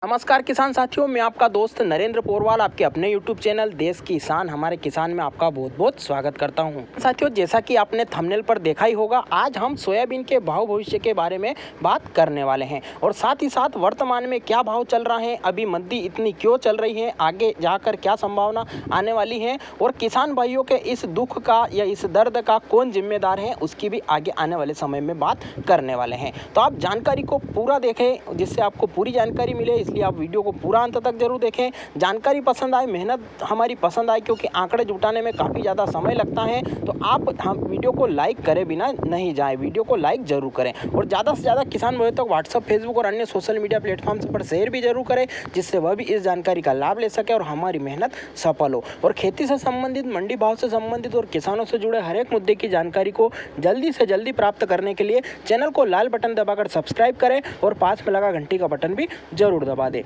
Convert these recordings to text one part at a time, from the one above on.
नमस्कार किसान साथियों, मैं आपका दोस्त नरेंद्र पोरवाल आपके अपने YouTube चैनल देश किसान हमारे किसान में आपका बहुत बहुत स्वागत करता हूं। साथियों, जैसा कि आपने थंबनेल पर देखा ही होगा, आज हम सोयाबीन के भाव भविष्य के बारे में बात करने वाले हैं और साथ ही साथ वर्तमान में क्या भाव चल रहा है, अभी मंदी इतनी क्यों चल रही है, आगे जाकर क्या संभावना आने वाली है और किसान भाइयों के इस दुख का या इस दर्द का कौन जिम्मेदार है, उसकी भी आगे आने वाले समय में बात करने वाले हैं। तो आप जानकारी को पूरा देखें जिससे आपको पूरी जानकारी मिले, इसलिए आप वीडियो को पूरा अंत तक जरूर देखें। जानकारी पसंद आए, मेहनत हमारी पसंद आए, क्योंकि आंकड़े जुटाने में काफ़ी ज़्यादा समय लगता है, तो आप हम वीडियो को लाइक करे बिना नहीं जाए, वीडियो को लाइक जरूर करें और ज़्यादा से ज़्यादा किसान भाइयों तक व्हाट्सअप, फेसबुक और अन्य सोशल मीडिया प्लेटफॉर्म्स पर शेयर भी जरूर करें, जिससे वह भी इस जानकारी का लाभ ले सके और हमारी मेहनत सफल हो। और खेती से संबंधित, मंडी भाव से संबंधित और किसानों से जुड़े हर एक मुद्दे की जानकारी को जल्दी से जल्दी प्राप्त करने के लिए चैनल को लाल बटन दबाकर सब्सक्राइब करें और पास में लगा घंटी का बटन भी जरूर दबा दें,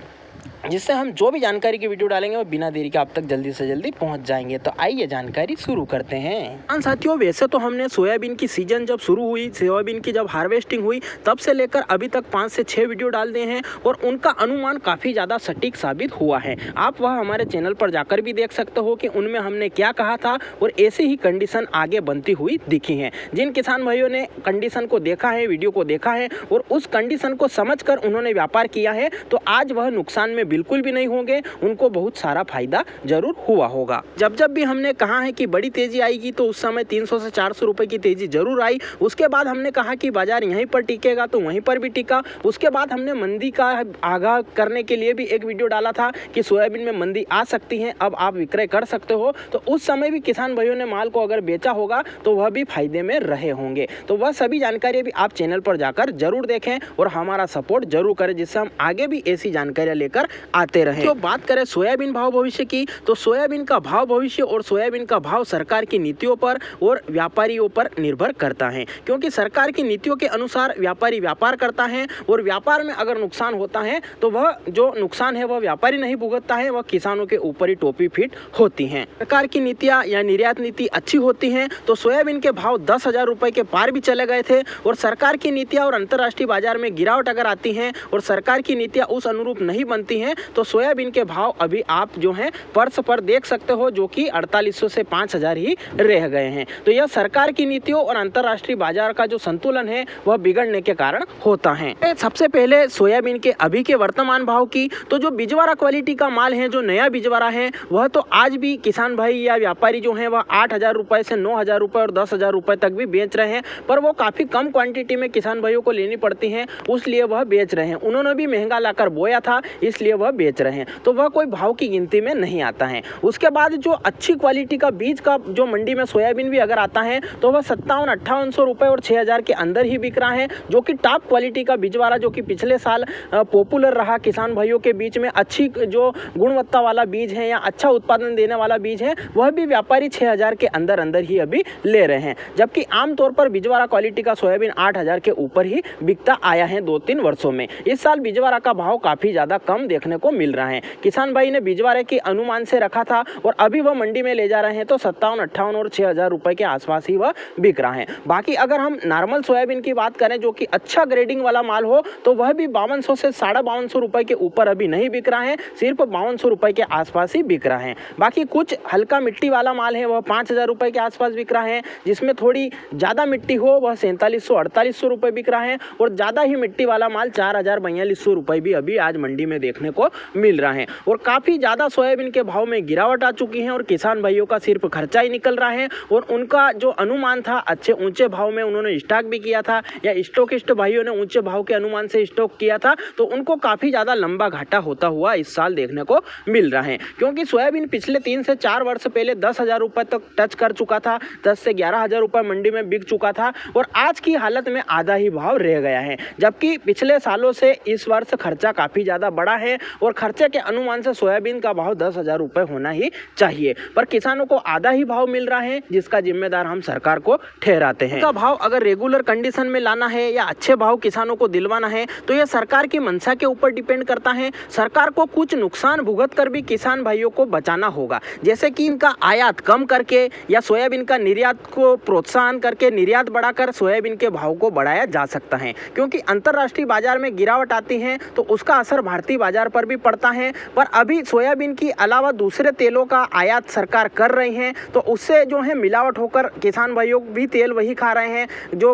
जिससे हम जो भी जानकारी की वीडियो डालेंगे वो बिना देरी के आप तक जल्दी से जल्दी पहुंच जाएंगे। तो आइए जानकारी शुरू करते हैं। साथियों, वैसे तो हमने सोयाबीन की सीजन जब शुरू हुई, सोयाबीन की जब हार्वेस्टिंग हुई, तब से लेकर अभी तक 5 से 6 वीडियो डाल दिए हैं और उनका अनुमान काफ़ी ज़्यादा सटीक साबित हुआ है। आप वह हमारे चैनल पर जाकर भी देख सकते हो कि उनमें हमने क्या कहा था और ऐसी ही कंडीशन आगे बनती हुई दिखी है। जिन किसान भाइयों ने कंडीशन को देखा है, वीडियो को देखा है और उस कंडीशन को समझ कर उन्होंने व्यापार किया है, तो आज वह नुकसान में बिल्कुल भी नहीं होंगे, उनको बहुत सारा फायदा जरूर हुआ होगा। जब जब भी हमने कहा है कि बड़ी तेजी आएगी, तो उस समय 300 से 400 रुपए की तेजी जरूर आई। उसके बाद हमने कहा कि बाजार यहीं पर टिकेगा, तो वहीं पर भी टिका। उसके बाद हमने मंदी का आगाह करने के लिए भी एक वीडियो डाला था कि सोयाबीन में मंदी आ सकती है, अब आप विक्रय कर सकते हो। तो उस समय भी किसान भाइयों ने माल को अगर बेचा होगा तो वह भी फायदे में रहे होंगे। तो वह सभी जानकारी भी आप चैनल पर जाकर जरूर देखें और हमारा सपोर्ट जरूर करें, जिससे हम आगे भी ऐसी जानकारियां लेकर आते रहे। तो बात करें सोयाबीन भाव भविष्य की, तो सोयाबीन का भाव भविष्य और सोयाबीन का भाव सरकार की नीतियों पर और व्यापारियों पर निर्भर करता है, क्योंकि सरकार की नीतियों के अनुसार व्यापारी व्यापार करता है और व्यापार में अगर नुकसान होता है तो वह जो नुकसान है वह व्यापारी नहीं भुगतता है, वह किसानों के ऊपर ही टोपी फिट होती है। सरकार की नीतियां या निर्यात नीति अच्छी होती है तो सोयाबीन के भाव 10,000 रुपए के पार भी चले गए थे, और सरकार की नीतियां और अंतर्राष्ट्रीय बाजार में गिरावट अगर आती है और सरकार की नीतियां उस अनुरूप नहीं बनती हैं, तो सोयाबीन के भाव अभी आप जो हैं पर्स पर देख सकते हो, जो कि 4800 से 5000 ही रह गए हैं। तो यह सरकार की नीतियों और अंतर्राष्ट्रीय बाजार का जो संतुलन है वह बिगड़ने के कारण होता है। सबसे पहले सोयाबीन के अभी के वर्तमान भाव की, तो जो बिजवारा क्वालिटी का माल है, जो नया बिजवारा है, वह तो आज भी किसान भाई या व्यापारी जो है वह 8,000 रुपए से 9,000 रुपए और 10,000 रुपए तक भी बेच रहे हैं, पर वो काफी कम क्वांटिटी में किसान भाइयों को लेनी पड़ती है, उसलिए वह बेच रहे हैं। उन्होंने भी महंगा लाकर बोया था, इसलिए वह बेच रहे हैं, तो वह कोई भाव की गिनती में नहीं आता है। उसके बाद जो अच्छी क्वालिटी का बीज का जो मंडी में सोयाबीन भी अगर आता है तो वह 5700-5800 रुपए और 6,000 के अंदर ही बिक रहा है, जो कि टॉप क्वालिटी का बिजवारा, जो कि पिछले साल पॉपुलर रहा किसान भाइयों के बीच में, अच्छी जो गुणवत्ता वाला बीज है या अच्छा उत्पादन देने वाला बीज है, वह भी व्यापारी 6,000 के अंदर अंदर ही अभी ले रहे हैं, जबकि आमतौर पर बिजवारा क्वालिटी का सोयाबीन 8,000 के ऊपर ही बिकता आया है 2-3 वर्षों में। इस साल बिजवारा का भाव काफी ज्यादा कम देखने को मिल रहा है। किसान भाई ने बिजवारे की अनुमान से रखा था और अभी वह मंडी में ले जा रहे हैं तो 57-58 और 6,000 रुपए के आसपास ही वह बिक रहा है। बाकी अगर हम नॉर्मल सोयाबीन की बात करें, जो कि अच्छा ग्रेडिंग वाला माल हो, तो वह भी 5200 से 5250 रुपए के ऊपर अभी नहीं बिक रहा है, सिर्फ 5200 रुपए के आसपास ही बिक रहा है। बाकी कुछ हल्का मिट्टी वाला माल है, वह 5,000 रुपए के आसपास बिक रहा है, जिसमें थोड़ी ज्यादा मिट्टी हो वह 4700-4800 रुपए बिक रहा है, और ज्यादा ही मिट्टी वाला माल 4,000-4200 रुपए भी अभी आज मंडी में देखने को मिल रहा है। और काफी ज्यादा सोयाबीन के भाव में गिरावट आ चुकी है और किसान भाइयों का सिर्फ खर्चा ही निकल रहा है, और उनका जो अनुमान था अच्छे ऊंचे भाव में उन्होंने स्टॉक भी किया था, या स्टॉकिस्ट भाइयों ने ऊंचे भाव के अनुमान से स्टॉक किया था, तो उनको काफी ज्यादा लंबा घाटा होता हुआ इस साल देखने को मिल रहा है, क्योंकि सोयाबीन पिछले 3 से 4 वर्ष पहले 10,000 रुपए तक टच कर चुका था, 10 से 11,000 रुपए मंडी में बिक चुका था, और आज की हालत में आधा ही भाव रह गया है, जबकि पिछले सालों से इस वर्ष खर्चा काफी ज्यादा बढ़ा है और खर्चे के अनुमान से सोयाबीन का भाव 10,000 रुपए होना ही चाहिए, पर किसानों को आधा ही भाव मिल रहा है, जिसका जिम्मेदार हम सरकार को ठहराते हैं। इसका भाव अगर रेगुलर कंडीशन में लाना है या अच्छे भाव किसानों को दिलवाना है, तो यह सरकार की मंशा के ऊपर डिपेंड करता है। सरकार को कुछ नुकसान भुगत कर भी किसान भाइयों को बचाना होगा, जैसे कि इनका आयात कम करके या सोयाबीन का निर्यात को प्रोत्साहन करके निर्यात बढ़ाकर सोयाबीन के भाव को बढ़ाया जा सकता है, क्योंकि अंतर्राष्ट्रीय बाजार में गिरावट आती है तो उसका असर भारतीय बाजार पर भी पड़ता है। पर अभी सोयाबीन की अलावा दूसरे तेलों का आयात सरकार कर रही है, तो उससे जो है मिलावट होकर किसान भाइयों भी तेल वही खा रहे हैं। जो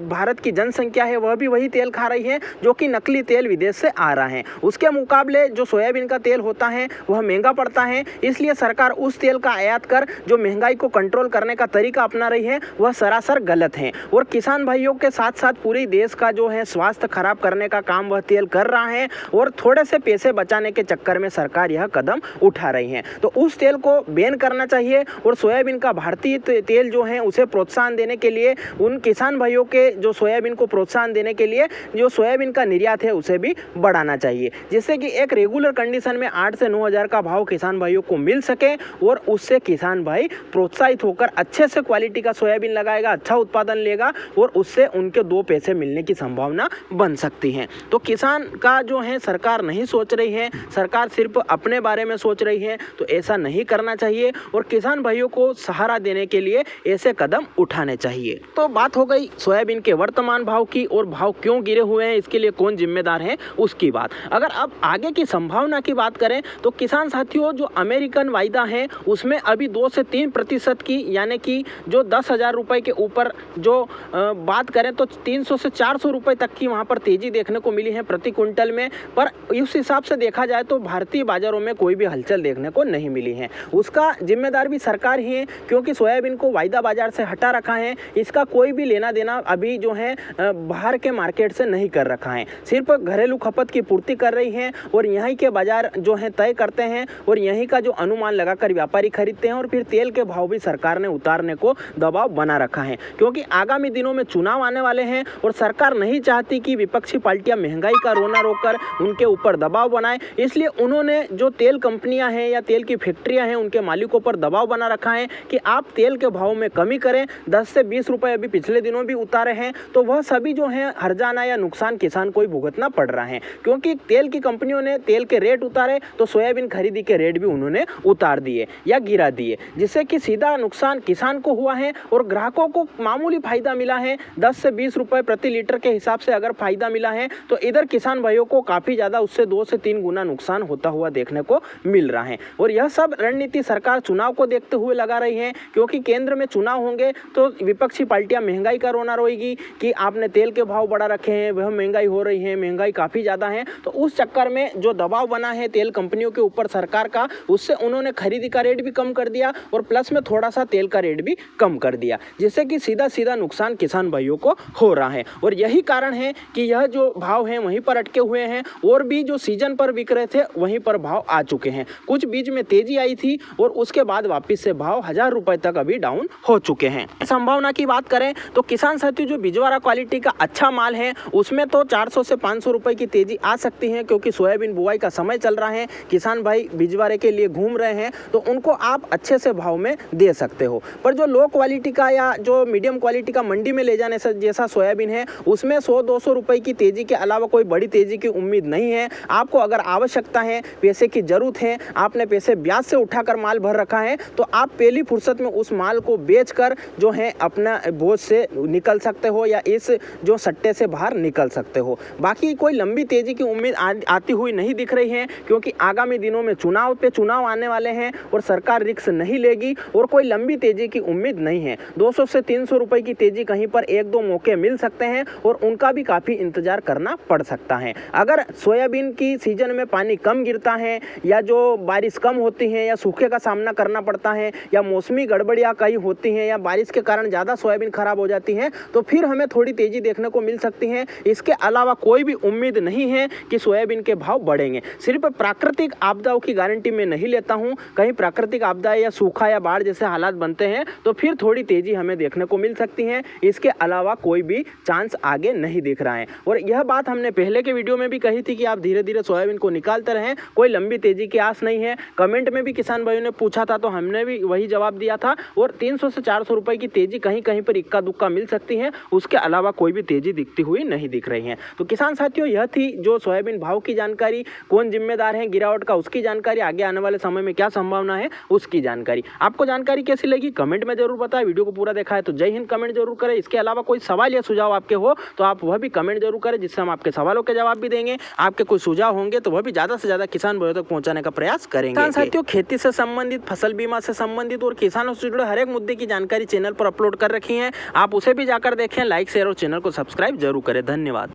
भारत की जनसंख्या है वह भी वही तेल खा रही है, जो कि नकली तेल विदेश से आ रहा है। उसके मुकाबले जो सोयाबीन का तेल होता है वह महंगा पड़ता है, इसलिए सरकार उस तेल का आयात कर जो महंगाई को कंट्रोल करने का तरीका अपना रही है वह सरासर गलत है। और किसान भाइयों के साथ साथ पूरे देश का जो है स्वास्थ्य खराब करने का काम वह तेल कर रहा है, और थोड़े से पैसे बचाने के चक्कर में सरकार यह कदम उठा रही है। तो उस तेल को बैन करना चाहिए, और सोयाबीन का भारतीय तेल जो है उसे प्रोत्साहन देने के लिए, उन किसान भाइयों के जो सोयाबीन को प्रोत्साहन देने के लिए जो सोयाबीन का निर्यात है उसे भी बढ़ाना चाहिए, जिससे कि एक रेगुलर कंडीशन में 8 से 9 हज़ार का भाव किसान भाइयों को मिल सके, और उससे किसान भाई प्रोत्साहित होकर अच्छे से क्वालिटी का सोयाबीन लगाएगा, अच्छा उत्पादन लेगा, और उससे उनके 2 पैसे मिलने की संभावना बन सकती है। तो किसान का जो है सरकार नहीं सोच रही है, सरकार सिर्फ अपने बारे में सोच रही है, तो ऐसा नहीं करना चाहिए, और किसान भाइयों को सहारा देने के लिए ऐसे कदम उठाने चाहिए। तो बात हो गई सोयाबीन के वर्तमान भाव की, और भाव क्यों गिरे हुए हैं, इसके लिए कौन जिम्मेदार है उसकी बात। अगर अब आगे की संभावना की बात करें तो किसान साथियों, जो अमेरिकन वायदा है उसमें अभी 2 से 3% की, यानी कि जो 10,000 रुपए के ऊपर जो बात करें तो 300 से 400 रुपए तक की वहां पर तेजी देखने को मिली है प्रति क्विंटल में। पर इस हिसाब से देखा जाए तो भारतीय बाजारों में कोई भी हलचल देखने को नहीं मिली है। उसका जिम्मेदार भी सरकार ही है, क्योंकि सोयाबीन को वायदा बाजार से हटा रखा है। इसका कोई भी लेना देना अभी जो है बाहर के मार्केट से नहीं कर रखा है, सिर्फ घरेलू खपत की पूर्ति कर रही है, और यहीं के बाजार जो है तय करते हैं, और यहीं का जो अनुमान लगाकर व्यापारी खरीदते हैं, और फिर तेल के भाव भी सरकार ने उतारने को दबाव बना रखा है। क्योंकि आगामी दिनों में चुनाव आने वाले हैं, और सरकार नहीं चाहती कि विपक्षी पार्टियां महंगाई का रोना रोकर उनके ऊपर दबाव बनाए, इसलिए उन्होंने जो तेल कंपनियां हैं या तेल की फैक्ट्रियां हैं उनके मालिकों पर दबाव बना रखा है कि आप तेल के भाव में कमी करें। 10 से 20 रुपए अभी पिछले दिनों भी उतारे हैं, तो वह सभी जो है हर्जाना या नुकसान किसान को ही भुगतना पड़ रहा है। क्योंकि तेल की कंपनियों ने तेल के रेट उतारे, तो सोयाबीन खरीदी के रेट भी उन्होंने उतार दिए या गिरा दिए, जिससे कि सीधा नुकसान किसान को हुआ है, और ग्राहकों को मामूली फायदा मिला है। 10 से 20 रुपए प्रति लीटर के हिसाब से अगर फायदा मिला है, तो इधर किसान भाइयों को काफी ज्यादा उससे 2 से 3 गुना नुकसान होता हुआ देखने को मिल रहा है। और यह सब रणनीति सरकार चुनाव को देखते हुए लगा रही है, क्योंकि केंद्र में चुनाव होंगे तो विपक्षी पार्टियां महंगाई का रोना रोएगी कि आपने तेल के भाव बढ़ा रखे हैं, वह महंगाई हो रही है, महंगाई काफी ज्यादा है। तो उस चक्कर में जो दबाव बना है तेल कंपनियों के ऊपर सरकार का, उससे उन्होंने खरीदी का रेट भी कम कर दिया, और प्लस में थोड़ा सा तेल का रेट भी कम कर दिया, जिससे कि सीधा सीधा नुकसान किसान भाइयों को हो रहा है। और यही कारण है कि यह जो भाव है वहीं पर अटके हुए हैं, और भी जो सीजन पर बिक रहे थे वहीं पर भाव आ चुके हैं। कुछ बीच में तेजी आई थी, और उसके बाद वापस से भाव 1000 रुपए तक अभी डाउन हो चुके हैं। संभावना की बात करें तो किसान साथियों, जो बिजवारा क्वालिटी का अच्छा माल है उसमें तो 400 से 500 रुपए की तेजी आ सकती है, क्योंकि सोयाबीन बुआई का समय चल रहा है, किसान भाई बिजवारे के लिए घूम रहे हैं, तो उनको आप अच्छे से भाव में दे सकते हो। पर जो लो क्वालिटी का या जो मीडियम क्वालिटी का मंडी में ले जाने से जैसा सोयाबीन है, उसमें 100-200 रुपए की तेजी के अलावा कोई बड़ी तेजी की उम्मीद नहीं है। आपको अगर आवश्यकता है, पैसे की जरूरत है, आपने पैसे ब्याज से उठाकर माल भर रखा है, तो आप पहली फुर्सत में उस माल को बेचकर जो है अपना बोझ से निकल सकते हो, या इस जो सट्टे से बाहर निकल सकते हो। बाकी कोई लंबी तेजी की उम्मीद आती हुई नहीं दिख रही है, क्योंकि आगामी दिनों में चुनाव पे चुनाव आने वाले हैं, और सरकार रिस्क नहीं लेगी, और कोई लंबी तेजी की उम्मीद नहीं है। 200 से 300 रुपए की तेजी कहीं पर 1-2 मौके मिल सकते हैं, और उनका भी काफी इंतजार करना पड़ सकता है। अगर सोयाबीन की सीजन में पानी कम गिरता है, या जो बारिश कम होती है, या सूखे का सामना करना पड़ता है, या मौसमी गड़बड़ियां कहीं होती हैं, या बारिश के कारण ज्यादा सोयाबीन खराब हो जाती है, तो फिर हमें थोड़ी तेजी देखने को मिल सकती है। इसके अलावा कोई भी उम्मीद नहीं है कि सोयाबीन के भाव बढ़ेंगे। सिर्फ प्राकृतिक आपदाओं की गारंटी मैं नहीं लेता हूं, कहीं प्राकृतिक आपदाएं या सूखा या बाढ़ जैसे हालात बनते हैं तो फिर थोड़ी तेजी हमें देखने को मिल सकती है। इसके अलावा कोई भी चांस आगे नहीं दिख रहा है। और यह बात हमने पहले के वीडियो में भी कही थी कि आप धीरे धीरे सोयाबीन को निकालते रहें, कोई लंबी तेजी की आस नहीं है। कमेंट में भी किसान भाइयों ने पूछा था, तो हमने भी वही जवाब दिया था। और 300 से 400 रुपए की तेजी कहीं कहीं पर इक्का दुक्का मिल सकती है, उसके अलावा कोई भी तेजी दिखती हुई नहीं दिख रही है। तो किसान साथियों, यह थी जो सोयाबीन भाव की जानकारी, कौन जिम्मेदार है गिरावट का उसकी जानकारी, आगे आने वाले समय में क्या संभावना है उसकी जानकारी। आपको जानकारी कैसी लगी कमेंट में जरूर बताएं। वीडियो को पूरा देखा है तो जय हिंद कमेंट जरूर करें। इसके अलावा कोई सवाल या सुझाव आपके हो तो आप वह भी कमेंट जरूर करें, जिससे हम आपके सवालों के जवाब भी देंगे। आपके कोई सुझाव होंगे तो वह भी ज़्यादा से ज़्यादा किसान भाइयों तक पहुँचाने का प्रयास करेंगे। साथियों, खेती से संबंधित, फसल बीमा से संबंधित और किसानों से जुड़े हर एक मुद्दे की जानकारी चैनल पर अपलोड कर रखी है। आप उसे भी जाकर देखें, लाइक शेयर और चैनल को सब्सक्राइब जरूर करें। धन्यवाद।